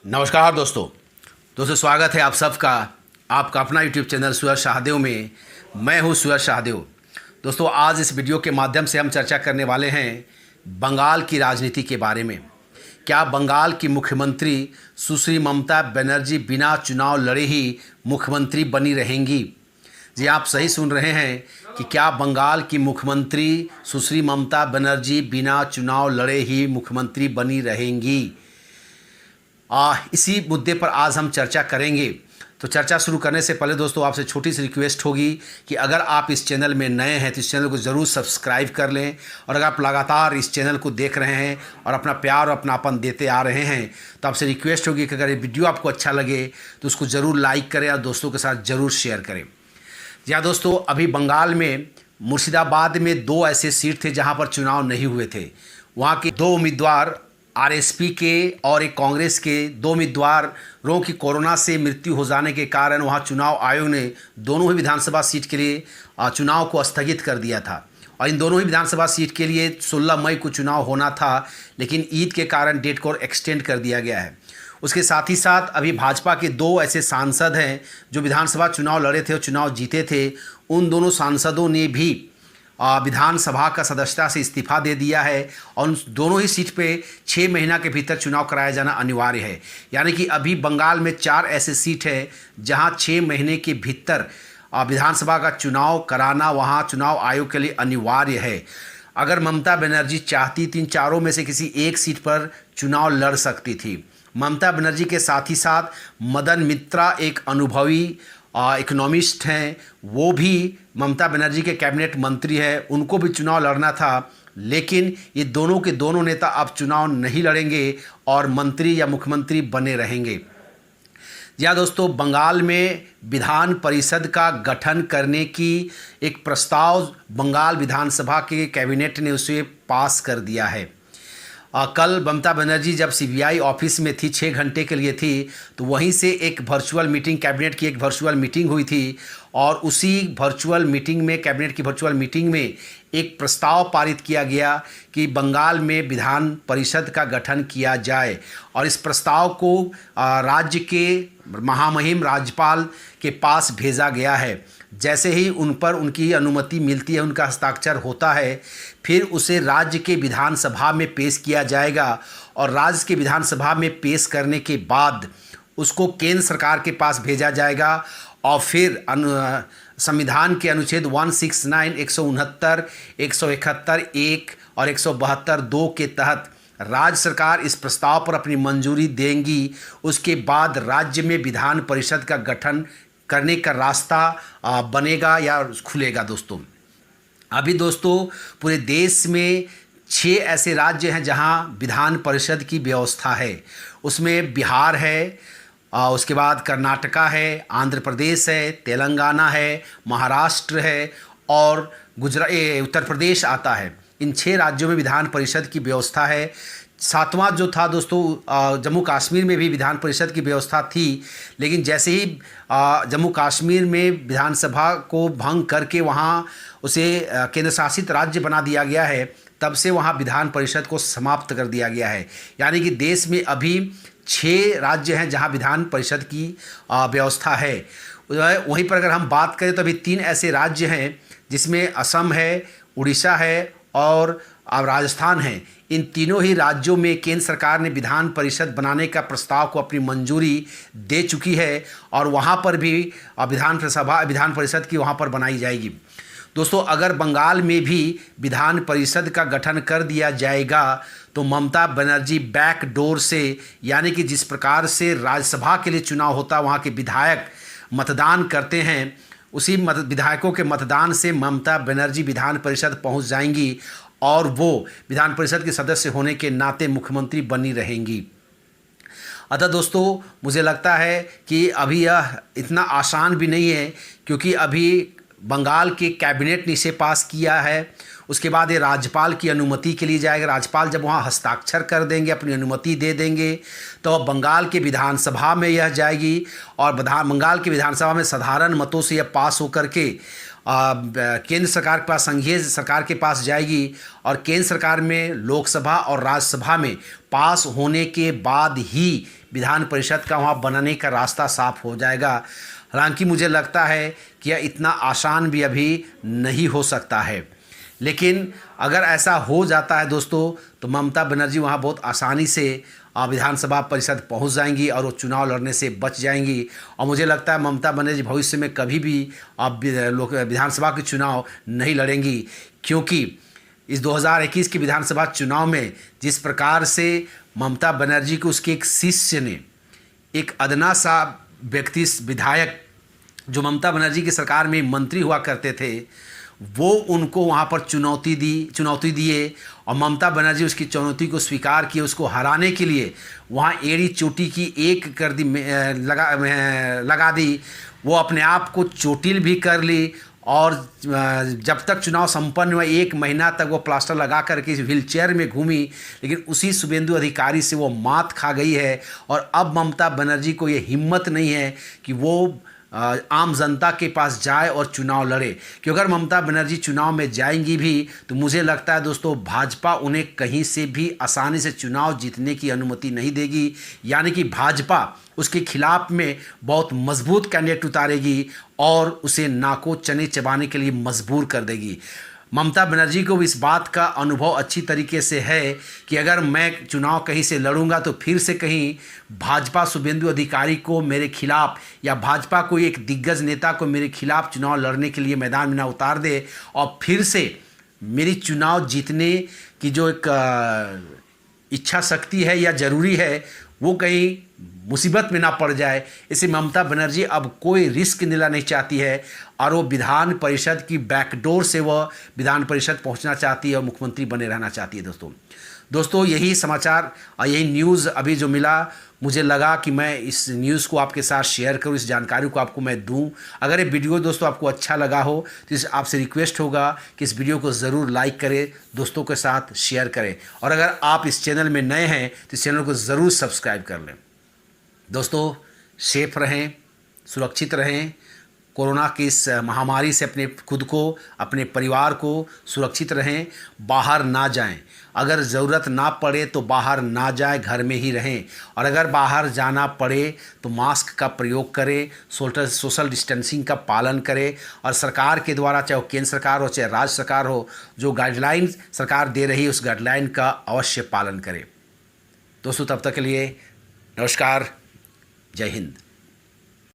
नमस्कार दोस्तों स्वागत है आप सबका आपका अपना यूट्यूब चैनल सूरज शाहदेव में। मैं हूं सूरज शाहदेव। दोस्तों आज इस वीडियो के माध्यम से हम चर्चा करने वाले हैं बंगाल की राजनीति के बारे में। क्या बंगाल की मुख्यमंत्री सुश्री ममता बनर्जी बिना चुनाव लड़े ही मुख्यमंत्री बनी रहेंगी? जी आप सही सुन रहे हैं कि क्या बंगाल की मुख्यमंत्री सुश्री ममता बनर्जी बिना चुनाव लड़े ही मुख्यमंत्री बनी रहेंगी। इसी मुद्दे पर आज हम चर्चा करेंगे। तो चर्चा शुरू करने से पहले दोस्तों आपसे छोटी सी रिक्वेस्ट होगी कि अगर आप इस चैनल में नए हैं तो इस चैनल को ज़रूर सब्सक्राइब कर लें, और अगर आप लगातार इस चैनल को देख रहे हैं और अपना प्यार और अपनापन देते आ रहे हैं तो आपसे रिक्वेस्ट होगी कि अगर ये वीडियो आपको अच्छा लगे तो उसको ज़रूर लाइक करें और दोस्तों के साथ ज़रूर शेयर करें। जी हाँ दोस्तों, अभी बंगाल में मुर्शिदाबाद में 2 ऐसे सीट थे जहाँ पर चुनाव नहीं हुए थे। वहाँ के 2 उम्मीदवार आरएसपी के और एक कांग्रेस के 2 उम्मीदवारों की कोरोना से मृत्यु हो जाने के कारण वहां चुनाव आयोग ने दोनों ही विधानसभा सीट के लिए चुनाव को स्थगित कर दिया था। और इन दोनों ही विधानसभा सीट के लिए 16 मई को चुनाव होना था, लेकिन ईद के कारण डेट को एक्सटेंड कर दिया गया है। उसके साथ ही साथ अभी भाजपा के 2 ऐसे सांसद हैं जो विधानसभा चुनाव लड़े थे और चुनाव जीते थे। उन दोनों सांसदों ने भी विधानसभा का सदस्यता से इस्तीफा दे दिया है और उन दोनों ही सीट पे 6 महीना के भीतर चुनाव कराया जाना अनिवार्य है। यानी कि अभी बंगाल में 4 ऐसे सीट है जहां 6 महीने के भीतर विधानसभा का चुनाव कराना वहां चुनाव आयोग के लिए अनिवार्य है। अगर ममता बनर्जी चाहती तो इन चारों में से किसी एक सीट पर चुनाव लड़ सकती थी। ममता बनर्जी के साथ ही साथ मदन मित्रा एक अनुभवी इकोनॉमिस्ट हैं, वो भी ममता बनर्जी के कैबिनेट मंत्री हैं, उनको भी चुनाव लड़ना था। लेकिन ये दोनों के दोनों नेता अब चुनाव नहीं लड़ेंगे और मंत्री या मुख्यमंत्री बने रहेंगे। या दोस्तों, बंगाल में विधान परिषद का गठन करने की एक प्रस्ताव बंगाल विधानसभा के कैबिनेट ने उसे पास कर दिया है। कल ममता बनर्जी जब सीबीआई ऑफिस में थी, 6 घंटे के लिए थी, तो वहीं से एक वर्चुअल मीटिंग, कैबिनेट की एक वर्चुअल मीटिंग हुई थी और उसी वर्चुअल मीटिंग में, कैबिनेट की वर्चुअल मीटिंग में एक प्रस्ताव पारित किया गया कि बंगाल में विधान परिषद का गठन किया जाए। और इस प्रस्ताव को राज्य के महामहिम राज्यपाल के पास भेजा गया है। जैसे ही उन पर उनकी अनुमति मिलती है, उनका हस्ताक्षर होता है, फिर उसे राज्य के विधानसभा में पेश किया जाएगा और राज्य के विधानसभा में पेश करने के बाद उसको केंद्र सरकार के पास भेजा जाएगा और फिर संविधान के अनुच्छेद 169, 169, 171 1 और 172 2 के तहत राज्य सरकार इस प्रस्ताव पर अपनी मंजूरी देंगी। उसके बाद राज्य में विधान परिषद का गठन करने का रास्ता बनेगा या खुलेगा। दोस्तों अभी दोस्तों पूरे देश में 6 ऐसे राज्य हैं जहां विधान परिषद की व्यवस्था है। उसमें बिहार है, उसके बाद कर्नाटका है, आंध्र प्रदेश है, तेलंगाना है, महाराष्ट्र है और उत्तर प्रदेश आता है। इन 6 राज्यों में विधान परिषद की व्यवस्था है। 7वां जो था दोस्तों, जम्मू कश्मीर में भी विधान परिषद की व्यवस्था थी, लेकिन जैसे ही जम्मू कश्मीर में विधानसभा को भंग करके वहाँ उसे केंद्र शासित राज्य बना दिया गया है, तब से वहाँ विधान परिषद को समाप्त कर दिया गया है। यानी कि देश में अभी 6 राज्य हैं जहाँ विधान परिषद की व्यवस्था है। वहीं पर अगर हम बात करें तो अभी 3 ऐसे राज्य हैं जिसमें असम है, उड़ीसा है और राजस्थान है। इन तीनों ही राज्यों में केंद्र सरकार ने विधान परिषद बनाने का प्रस्ताव को अपनी मंजूरी दे चुकी है और वहाँ पर भी विधान परिषद की वहाँ पर बनाई जाएगी। दोस्तों अगर बंगाल में भी विधान परिषद का गठन कर दिया जाएगा तो ममता बनर्जी बैक डोर से, यानी कि जिस प्रकार से राज्यसभा के लिए चुनाव होता वहाँ के विधायक मतदान करते हैं, उसी विधायकों के मतदान से ममता बनर्जी विधान परिषद पहुँच जाएंगी और वो विधान परिषद के सदस्य होने के नाते मुख्यमंत्री बनी रहेंगी। अतः दोस्तों मुझे लगता है कि अभी यह इतना आसान भी नहीं है, क्योंकि अभी बंगाल के कैबिनेट ने इसे पास किया है। उसके बाद ये राज्यपाल की अनुमति के लिए जाएगा। राज्यपाल जब वहाँ हस्ताक्षर कर देंगे, अपनी अनुमति दे देंगे, तो अब बंगाल के विधानसभा में यह जाएगी और बंगाल के विधानसभा में साधारण मतों से यह पास होकर के केंद्र सरकार के पास, संघीय सरकार के पास जाएगी और केंद्र सरकार में लोकसभा और राज्यसभा में पास होने के बाद ही विधान परिषद का वहाँ बनाने का रास्ता साफ हो जाएगा। हालांकि मुझे लगता है कि यह इतना आसान भी अभी नहीं हो सकता है, लेकिन अगर ऐसा हो जाता है दोस्तों तो ममता बनर्जी वहाँ बहुत आसानी से विधानसभा परिषद पहुंच जाएंगी और वो चुनाव लड़ने से बच जाएंगी। और मुझे लगता है ममता बनर्जी भविष्य में कभी भी विधानसभा के चुनाव नहीं लड़ेंगी, क्योंकि इस 2021 के विधानसभा चुनाव में जिस प्रकार से ममता बनर्जी को उसके एक शिष्य ने, एक अदना सा व्यक्ति, विधायक जो ममता बनर्जी की सरकार में मंत्री हुआ करते थे, वो उनको वहाँ पर चुनौती दिए और ममता बनर्जी उसकी चुनौती को स्वीकार किए। उसको हराने के लिए वहाँ एड़ी चोटी की एक कर दी, लगा दी। वो अपने आप को चोटिल भी कर ली और जब तक चुनाव संपन्न हुआ 1 महीना तक वो प्लास्टर लगा करके व्हील चेयर में घूमी, लेकिन उसी शुभेंदु अधिकारी से वो मात खा गई है। और अब ममता बनर्जी को ये हिम्मत नहीं है कि वो आम जनता के पास जाए और चुनाव लड़े, कि अगर ममता बनर्जी चुनाव में जाएंगी भी तो मुझे लगता है दोस्तों भाजपा उन्हें कहीं से भी आसानी से चुनाव जीतने की अनुमति नहीं देगी। यानी कि भाजपा उसके खिलाफ में बहुत मजबूत कैंडिडेट उतारेगी और उसे नाको चने चबाने के लिए मजबूर कर देगी। ममता बनर्जी को इस बात का अनुभव अच्छी तरीके से है कि अगर मैं चुनाव कहीं से लड़ूंगा तो फिर से कहीं भाजपा शुभेंदु अधिकारी को मेरे खिलाफ या भाजपा कोई एक दिग्गज नेता को मेरे खिलाफ चुनाव लड़ने के लिए मैदान में ना उतार दे और फिर से मेरी चुनाव जीतने की जो एक इच्छा शक्ति है या ज़रूरी है वो कहीं मुसीबत में ना पड़ जाए। इसे ममता बनर्जी अब कोई रिस्क लेना नहीं चाहती है और वो विधान परिषद की बैकडोर से वह विधान परिषद पहुंचना चाहती है और मुख्यमंत्री बने रहना चाहती है। दोस्तों यही समाचार और यही न्यूज़ अभी जो मिला, मुझे लगा कि मैं इस न्यूज़ को आपके साथ शेयर करूं, इस जानकारी को आपको मैं दूं। अगर ये वीडियो दोस्तों आपको अच्छा लगा हो तो आपसे रिक्वेस्ट होगा कि इस वीडियो को ज़रूर लाइक करें, दोस्तों के साथ शेयर करें और अगर आप इस चैनल में नए हैं तो इस चैनल को ज़रूर सब्सक्राइब कर लें। दोस्तों सेफ रहें, सुरक्षित रहें, कोरोना की इस महामारी से अपने खुद को, अपने परिवार को सुरक्षित रहें, बाहर ना जाएं। अगर ज़रूरत ना पड़े तो बाहर ना जाएं, घर में ही रहें और अगर बाहर जाना पड़े तो मास्क का प्रयोग करें, सोशल डिस्टेंसिंग का पालन करें और सरकार के द्वारा, चाहे वो केंद्र सरकार हो चाहे राज्य सरकार हो, जो गाइडलाइन सरकार दे रही है उस गाइडलाइन का अवश्य पालन करें। दोस्तों तब तक के लिए नमस्कार, जय हिंद।